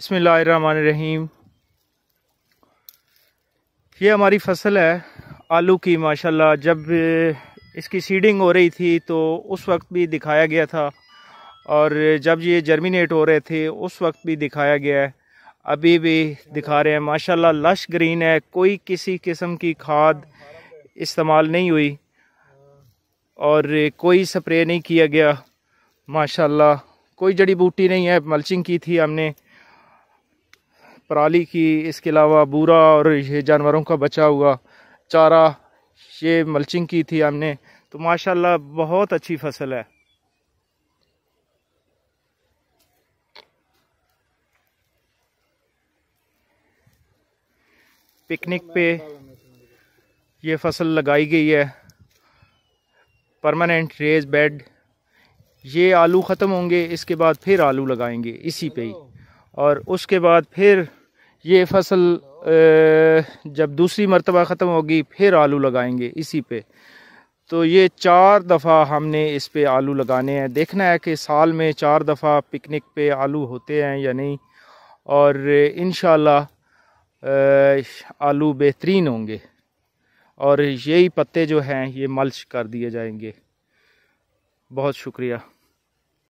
बिस्मिल्लाहिर्रहमानिर्रहीम। ये हमारी फसल है आलू की। माशाल्लाह जब इसकी सीडिंग हो रही थी तो उस वक्त भी दिखाया गया था, और जब ये जर्मिनेट हो रहे थे उस वक्त भी दिखाया गया है, अभी भी दिखा रहे हैं। माशाल्लाह लश ग्रीन है, कोई किसी किस्म की खाद इस्तेमाल नहीं हुई और कोई स्प्रे नहीं किया गया। माशाल्लाह कोई जड़ी बूटी नहीं है। मल्चिंग की थी हमने पराली की, इसके अलावा बूरा और ये जानवरों का बचा हुआ चारा, ये मल्चिंग की थी हमने। तो माशाल्लाह बहुत अच्छी फसल है। पिकनिक पे ये फसल लगाई गई है, परमानेंट रेज बेड। ये आलू ख़त्म होंगे, इसके बाद फिर आलू लगाएंगे इसी पे ही, और उसके बाद फिर ये फसल जब दूसरी मर्तबा ख़त्म होगी फिर आलू लगाएंगे इसी पे। तो ये 4 दफ़ा हमने इस पे आलू लगाने हैं। देखना है कि साल में 4 दफ़ा पिकनिक पे आलू होते हैं या नहीं, और इंशाल्लाह आलू बेहतरीन होंगे और यही पत्ते जो हैं ये मल्च कर दिए जाएंगे। बहुत शुक्रिया।